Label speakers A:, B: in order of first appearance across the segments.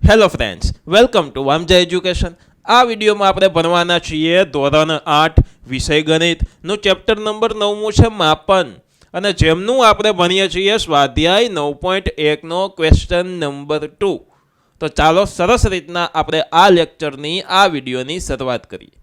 A: Hello friends, welcome to Vamja education. આ વિડીયોમાં આપણે ભણવાના છીએ ધોરણ 8 વિષય ગણિતનું ચેપ્ટર નંબર 9 છે માપન, અને જેમનું આપણે ભણીએ છીએ સ્વાધ્યાય 9.1નો ક્વેશ્ચન નંબર 2. તો ચાલો સરસ રીતના આપણે આ લેક્ચરની આ વિડીયોની શરૂઆત કરીએ.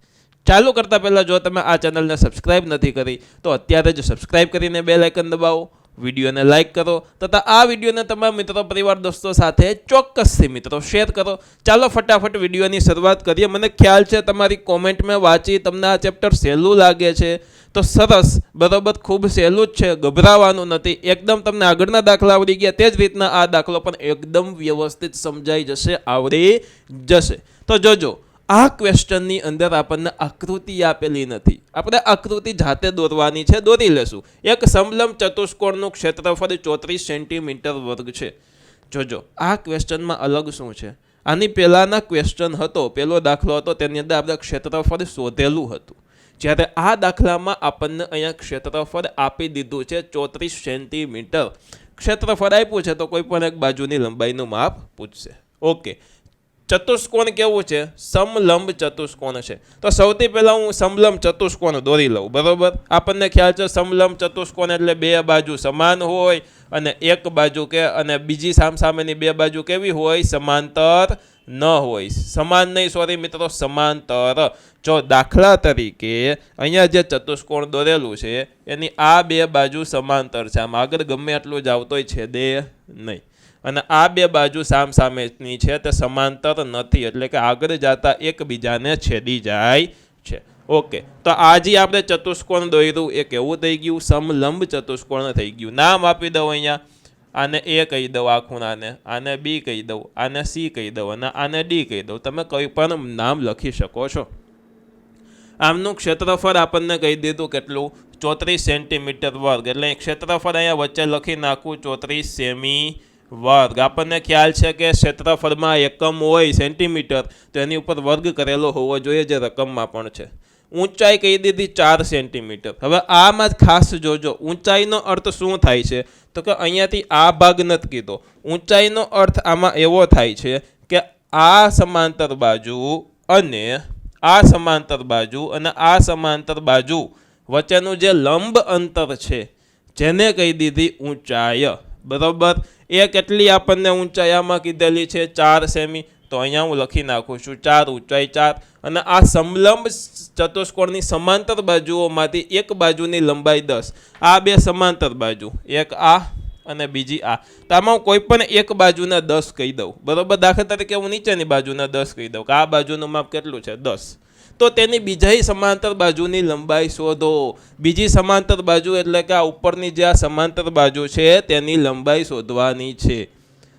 A: ચાલુ કરતાં પહેલાં જો તમે આ ચેનલને સબસ્ક્રાઈબ નથી કરી તો અત્યારે જ સબસ્ક્રાઈબ કરીને બેલ આઇકન દબાવો, વિડીયોને લાઇક કરો તથા આ વિડીયોને તમારા મિત્રો પરિવાર દોસ્તો સાથે ચોક્કસથી મિત્રો શેર કરો. ચાલો ફટાફટ વિડીયોની શરૂઆત કરીએ. મને ખ્યાલ છે તમારી કોમેન્ટ મેં વાંચી, તમને આ ચેપ્ટર સહેલું લાગે છે. તો સરસ, બરાબર, ખૂબ સહેલું જ છે, ગભરાવાનું નથી. એકદમ તમને આગળના દાખલા આવડી ગયા તે જ રીતના આ દાખલો પણ એકદમ વ્યવસ્થિત સમજાઈ જશે, આવડી જશે. તો જોજો, આ ક્વેશ્ચનની અંદર આપણને આકૃતિ આપેલી નથી, આપણે આકૃતિ જાતે દોરવાની છે, દોરી લેશું. એક સમલંબ ચતુષ્કોણનું ક્ષેત્રફળ 34 સેન્ટીમીટર વર્ગ છે. જોજો, આ ક્વેશ્ચનમાં અલગ શું છે? આની પહેલાંના ક્વેશ્ચન હતો, પહેલો દાખલો હતો, તેની અંદર આપણે ક્ષેત્રફળ શોધેલું હતું. જ્યારે આ દાખલામાં આપણને અહીંયા ક્ષેત્રફળ આપી દીધું છે 34 સેન્ટીમીટર. ક્ષેત્રફળ આપ્યું છે તો કોઈ પણ એક બાજુની લંબાઈનું માપ પૂછશે. ઓકે, ચતુષ્કોણ કેવું છે? સમલંબ ચતુષ્કોણ છે. તો સૌથી પહેલાં હું સમલંબ ચતુષ્કોણ દોરી લઉં, બરાબર. આપણને ખ્યાલ છે સમલંબ ચતુષ્કોણ એટલે બે બાજુ સમાન હોય અને એક બાજુ કે અને બીજી સામસામેની બે બાજુ કેવી હોય? સમાંતર ન હોય. સમાન નહીં, સોરી મિત્રો, સમાંતર. જો દાખલા તરીકે અહીંયા જે ચતુષ્કોણ દોરેલું છે એની આ બે બાજુ સમાંતર છે, આમ આગળ ગમે એટલું જ આવતોય છેદે નહીં. અને આ બે બાજુ સામસામેની છે તે સમાંતર નથી, એટલે કે આગળ જતા એકબીજાને છેદી જાય છે. ઓકે, તો આ જે આપણે ચતુષ્કોણ દોર્યું એ કેવું થઈ ગયું? સમલંબ ચતુષ્કોણ થઈ ગયું. નામ આપી દઉં અહીંયા. આને એ કહી દઉં આ ખૂણાને, આને બી કહી દઉં, આને સી કહી દઉં અને આને ડી કહી દઉં. તમે કોઈ પણ નામ લખી શકો છો. આમનું ક્ષેત્રફળ આપણને કહી દીધું કેટલું? 34 સેન્ટીમીટર વર્ગ. એટલે ક્ષેત્રફળ અહીંયા વચ્ચે લખી નાખું 34 સેમી વર્ગ. આપણને ખ્યાલ છે કે ક્ષેત્રફળમાં એકમ હોય સેન્ટીમીટર, તો એની ઉપર વર્ગ કરેલો હોવો જોઈએ, જે રકમમાં પણ છે. ઊંચાઈ કહી દીધી 4 સેન્ટીમીટર. હવે આમાં જ ખાસ જોજો, ઊંચાઈનો અર્થ શું થાય છે? તો કે અહીંયાથી આ ભાગ નથી કીધો. ઊંચાઈનો અર્થ આમાં એવો થાય છે કે આ સમાંતર બાજુ અને આ સમાંતર બાજુ અને આ સમાંતર બાજુ વચ્ચેનું જે લંબ અંતર છે જેને કહી દીધી ઊંચાઈ, બરાબર. એ કેટલી આપણને ઊંચાઈ આમાં કીધેલી છે? 4 સેમી. તો અહીંયા હું લખી નાખું છું 4, ઊંચાઈ 4. અને આ સમલંબ ચતુષ્કોણની સમાંતર બાજુઓમાંથી એક બાજુની લંબાઈ 10. આ બે સમાંતર બાજુ, એક આ અને બીજી આ. તો આમાં કોઈ પણ એક બાજુને 10 કહી દઉં, બરાબર. દાખલા તરીકે હું નીચેની બાજુને 10 કહી દઉં કે આ બાજુનું માપ કેટલું છે? 10. તો તેની બીજી સમાંતર બાજુની લંબાઈ શોધો. બીજી સમાંતર બાજુ એટલે કે આ ઉપરની જે આ સમાંતર બાજુ છે તેની લંબાઈ શોધવાની છે.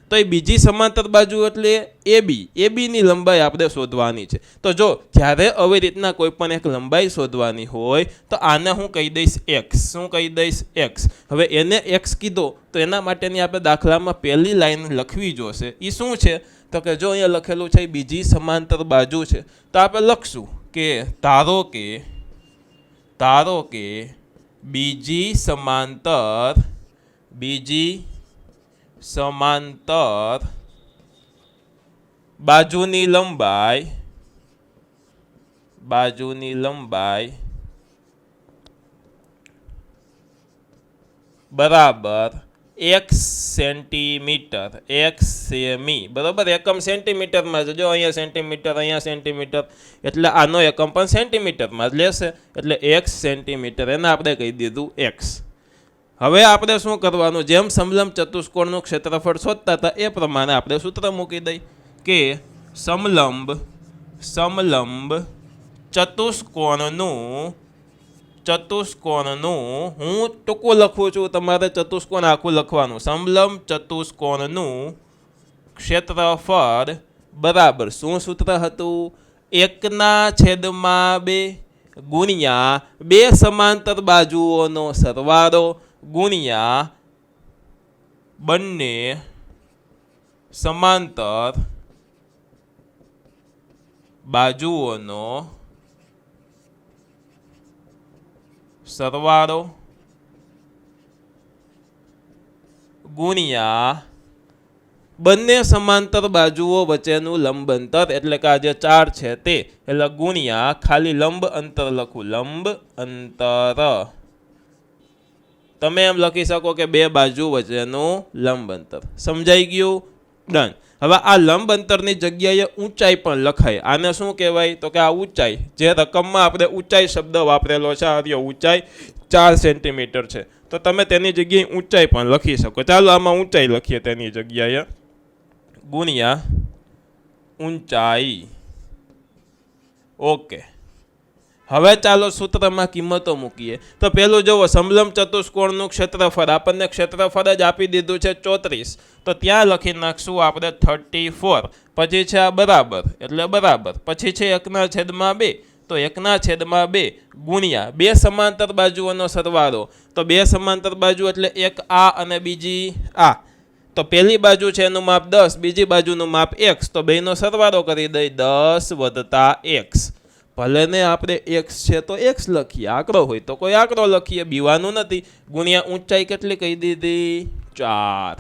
A: તો એ બીજી સમાંતર બાજુ એટલે એબીની લંબાઈ આપણે શોધવાની છે. તો જો જ્યારે આવી રીતના કોઈ પણ એક લંબાઈ શોધવાની હોય તો આને હું કહી દઈશ x. શું કહી દઈશ? x. હવે એને x કીધો તો એના માટેની આપણે દાખલામાં પહેલી લાઈન લખવી જોશે. એ શું છે? તો કે જો અહીંયા લખેલું છે બીજી સમાંતર બાજુ છે, તો આપણે લખશું કે ધારો કે બીજી સમાંતર બાજુની લંબાઈ બરાબર x સેન્ટીમીટર, x સેમી, બરાબર. એકમ સેન્ટીમીટરમાં છે. જો અહીંયા સેન્ટીમીટર, એટલે આનો એકમ પણ સેન્ટીમીટરમાં જ લેશે, એટલે x સેન્ટીમીટર. એને આપણે કહી દીધું x. હવે આપણે શું કરવાનું? જેમ સમલંબ ચતુષ્કોણનું ક્ષેત્રફળ શોધતા હતા એ પ્રમાણે આપણે સૂત્ર મૂકી દઈ કે સમલંબ ચતુષ્કોણનું હું ટૂંકું લખું છું, તમારે ચતુષ્કોણ આખું લખવાનું. સમલંબ ચતુષ્કોણનું ક્ષેત્રફળ બરાબર શું સૂત્ર હતું? 1/2 ગુણ્યા બે સમાંતર બાજુઓનો સરવાળો ગુણ્યા બંને સમાંતર બાજુઓનો સરવાળો ગુણ્યા બંને સમાંતર બાજુઓ વચ્ચેનું લંબ અંતર એટલે કે આ જે 4 છે તે એટલે ગુણ્યા ખાલી લંબ અંતર લખું, લંબ અંતર. તમે એમ લખી શકો કે બે બાજુ વચ્ચેનું લંબ અંતર. સમજાઈ ગયું? ડન. હવે આ લંબ અંતરની જગ્યાએ ઊંચાઈ પણ લખાય. આને શું કહેવાય? તો કે આ ઊંચાઈ, જે રકમમાં આપણે ઊંચાઈ શબ્દ વાપરેલો છે, આ રહ્યો ઊંચાઈ 4 સેન્ટીમીટર છે, તો તમે તેની જગ્યાએ ઊંચાઈ પણ લખી શકો. ચાલો આમાં ઊંચાઈ લખીએ તેની જગ્યાએ, ગુણ્યા ઊંચાઈ. ઓકે, હવે ચાલો સૂત્રમાં કિંમતો મૂકીએ. તો પહેલું જુઓ, સમલંબ ચતુષ્કોણનું ક્ષેત્રફળ, આપણને ક્ષેત્રફળ જ આપી દીધું છે 34, તો ત્યાં લખી નાખશું આપણે 34. પછી છે આ બરાબર એટલે બરાબર, પછી છે 1/2, તો 1/2 ગુણ્યા બે સમાંતર બાજુઓનો સરવાળો. તો બે સમાંતર બાજુ એટલે એક આ અને બીજી આ. તો પહેલી બાજુ છે એનું માપ 10, બીજી બાજુનું માપ x, તો બેનો સરવાળો કરી દઈ 10 + x. ભલે ને આપણે x છે તો x લખીએ, આંકડો હોય તો કોઈ આંકડો લખીએ, બીવાનું નથી. ગુણ્યા ઊંચાઈ કેટલી કહી દીધી? 4.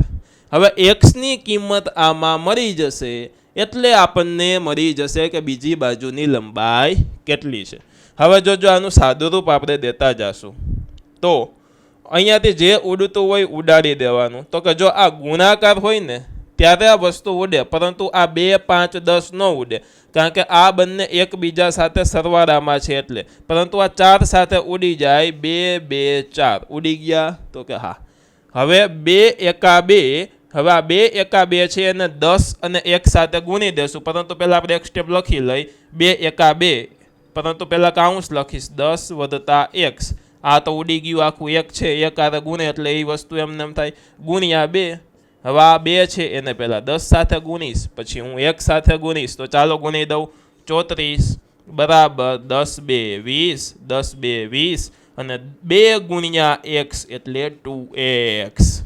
A: હવે x ની કિંમત આમાં મળી જશે એટલે આપણને મળી જશે કે બીજી બાજુની લંબાઈ કેટલી છે. હવે જો આનું સાદું રૂપ આપણે દેતા જશું તો અહીંયાથી જે ઉડતું હોય ઉડાડી દેવાનું. તો કે જો આ ગુણાકાર હોય ને ત્યારે આ વસ્તુ ઉડે, પરંતુ આ 2, 5, 10 ન ઉડે, કારણ કે આ બંને એકબીજા સાથે સરવાળામાં છે એટલે. પરંતુ આ 4 સાથે ઉડી જાય, 2, 2, 4 ઉડી ગયા. તો કે હા. હવે 2 એકા 2, હવે આ 2 એકા 2 છે એને 10 અને 1 સાથે ગુણી દેશું, પરંતુ પહેલાં આપણે એક સ્ટેપ લખી લઈ, 2 એકા 2, પરંતુ પહેલાં કાઉન્સ લખીશ 10 + x. આ તો ઉડી ગયું આખું, 1 છે, 1 આરે ગુણે એટલે એ વસ્તુ એમને થાય, ગુણ્યા 2. હવે આ 2 છે એને પહેલાં 10 સાથે ગુણીશ, પછી હું 1 સાથે ગુણીશ, તો ચાલો ગુણી દઉં. 34 બરાબર 10 2 20, 10 2 20 અને 2 ગુણ્યા x એટલે 2x.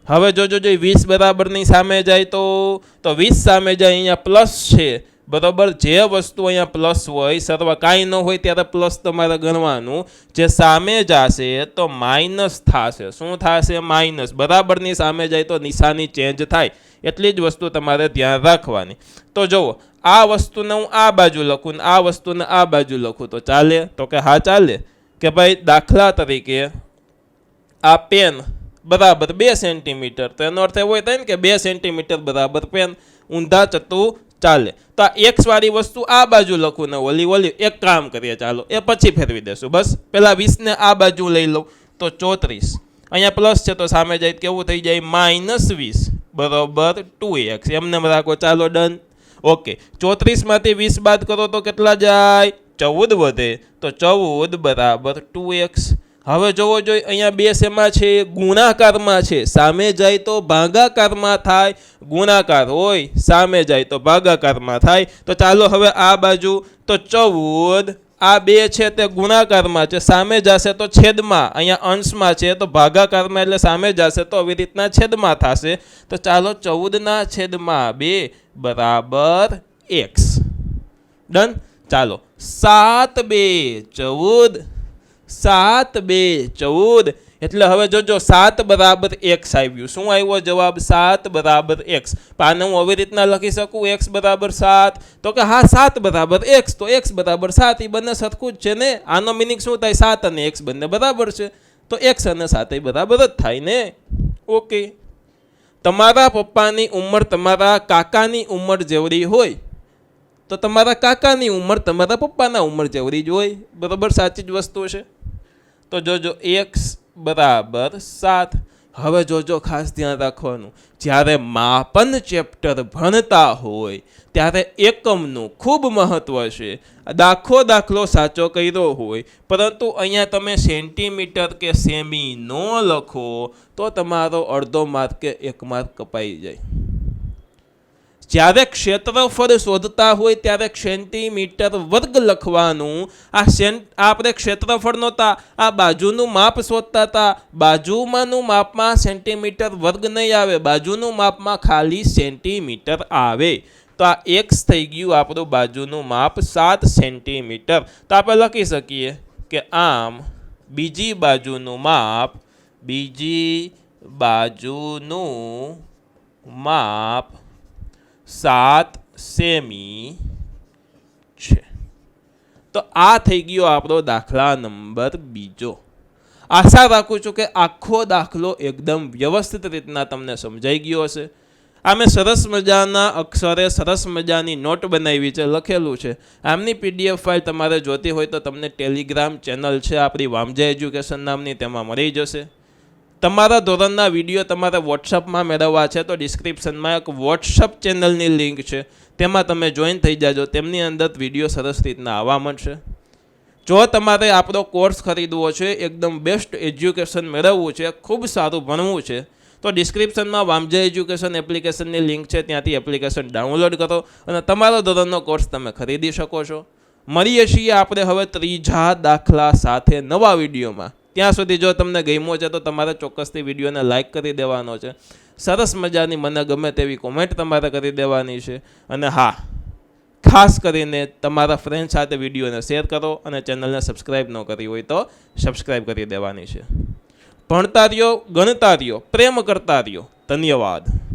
A: હવે જોજો 20 બરાબરની સામે જાય તો 20 સામે જાય, અહીંયા પ્લસ છે બરાબર. જે વસ્તુ અહીંયા પ્લસ હોય, સર્વ કાંઈ ન હોય ત્યારે પ્લસ તમારે ગણવાનું, જે સામે જશે તો માઇનસ થશે. શું થશે? માઇનસ. બરાબરની સામે જાય તો નિશાની ચેન્જ થાય, એટલી જ વસ્તુ તમારે ધ્યાન રાખવાની. તો જુઓ, આ વસ્તુને હું આ બાજુ લખું ને આ વસ્તુને આ બાજુ લખું તો ચાલે? તો કે હા ચાલે. કે ભાઈ દાખલા તરીકે આ પેન બરાબર 2 સેન્ટીમીટર, તો એનો અર્થ એવો થાય ને કે 2 સેન્ટીમીટર બરાબર પેન. ઊંધા ચતું ચાલે. તો આ x વાળી વસ્તુ આ બાજુ લખું ને ઓલી એક કામ કરીએ, ચાલો એ પછી ફેરવી દેશું. બસ પેલા 20 ને આ બાજુ લઈ લઉં તો 34, અહીંયા પ્લસ છે તો સામે જાય કેવું થઈ જાય? -20 બરાબર 2x. એમને રાખો, ચાલો ડન. ઓકે, 34 માંથી 20 બાદ કરો તો કેટલા જાય? 14 વધે, તો 14 બરાબર 2x. હવે જોવો જોઈએ, અહીંયા 2 શેમાં છે? ગુણાકારમાં છે. સામે જાય તો ભાગાકારમાં થાય, ગુણાકાર હોય સામે જાય તો ભાગાકારમાં થાય. તો ચાલો હવે આ બાજુ, તો 14, આ 2 છે તે ગુણાકારમાં છે, સામે જશે તો છેદમાં, અહીંયા અંશમાં છે તો ભાગાકારમાં એટલે સામે જશે તો આવી રીતના છેદમાં થશે. તો ચાલો 14/2 બરાબર x. ડન. ચાલો 7 2 14, 7 2 14 એટલે હવે જોજો 7 બરાબર x આવ્યું. શું આવ્યો જવાબ? 7 બરાબર x. આને હું આવી રીતના લખી શકું, x બરાબર 7? તો કે હા, 7 બરાબર x, તો x બરાબર 7, એ બંને સરખું જ છે ને. આનો મિનિંગ શું થાય? 7 અને x બંને બરાબર છે, તો x અને 7 એ બરાબર જ થાય ને. ઓકે, તમારા પપ્પાની ઉંમર તમારા કાકાની ઉંમર જેવડી હોય તો તમારા કાકાની ઉંમર તમારા પપ્પાના ઉંમર જેવડી જ હોય. બરાબર, સાચી જ વસ્તુ છે. તો જોજો x બરાબર 7. હવે જોજો, ખાસ ધ્યાન રાખવાનું, જ્યારે માપન ચેપ્ટર ભણતા હોય ત્યારે એકમનું ખૂબ મહત્વ છે. દાખલો સાચો કર્યો હોય પરંતુ અહીંયા તમે સેન્ટીમીટર કે સેમી ન લખો તો તમારો અડધો માર્ક કે 1 માર્ક કપાઈ જાય. જ્યારે ક્ષેત્રફળ શોધતા હોય ત્યારે સેન્ટીમીટર વર્ગ લખવાનું. આપણે ક્ષેત્રફળ નહોતા, આ બાજુનું માપ શોધતા હતા. બાજુમાંનું માપમાં સેન્ટીમીટર વર્ગ નહીં આવે, બાજુનું માપમાં ખાલી સેન્ટીમીટર આવે. તો આ x થઈ ગયું આપણું બાજુનું માપ 7 સેન્ટીમીટર. તો આપણે લખી શકીએ કે આમ બીજી બાજુનું માપ 7 સેમી છે. તો આ થઈ ગયો આપણો દાખલા નંબર 2. આશા રાખું છું કે આખો દાખલો એકદમ વ્યવસ્થિત રીતના તમને સમજાઈ ગયો હશે. આ મેં સરસ મજાના અક્ષરે સરસ મજાની નોટ બનાવી છે, લખેલું છે. આમની PDF ફાઇલ તમારે જોતી હોય તો તમને ટેલિગ્રામ ચેનલ છે આપણી વામજા એજ્યુકેશન નામની, તેમાં મળી જશે. તમારા ધોરણના વિડીયો તમારે વોટ્સઅપમાં મેળવવા છે તો ડિસ્ક્રિપ્શનમાં એક વોટ્સઅપ ચેનલની લિંક છે, તેમાં તમે જોઈન થઈ જાજો. તેમની અંદર વિડીયો સરસ રીતના આવવા મળશે. જો તમારે આપણો કોર્સ ખરીદવો છે, એકદમ બેસ્ટ એજ્યુકેશન મેળવવું છે, ખૂબ સારું ભણવું છે, તો ડિસ્ક્રિપ્શનમાં વામજા એજ્યુકેશન એપ્લિકેશનની લિંક છે, ત્યાંથી એપ્લિકેશન ડાઉનલોડ કરો અને તમારો ધોરણનો કોર્સ તમે ખરીદી શકો છો. મળીએ છીએ આપણે હવે ત્રીજા દાખલા સાથે નવા વિડીયોમાં. ત્યાં સુધી જો તમને ગમ્યો છે તો તમારે ચોક્કસથી વિડીયોને લાઇક કરી દેવાનો છે. સરસ મજાની મને ગમે તેવી કોમેન્ટ તમારે કરી દેવાની છે. અને હા, ખાસ કરીને તમારા ફ્રેન્ડ સાથે વિડીયોને શેર કરો અને ચેનલને સબસ્ક્રાઈબ ન કરી હોય તો સબસ્ક્રાઈબ કરી દેવાની છે. ભણતા રહ્યો, ગણતા રહ્યો, પ્રેમ કરતા રહ્યો. ધન્યવાદ.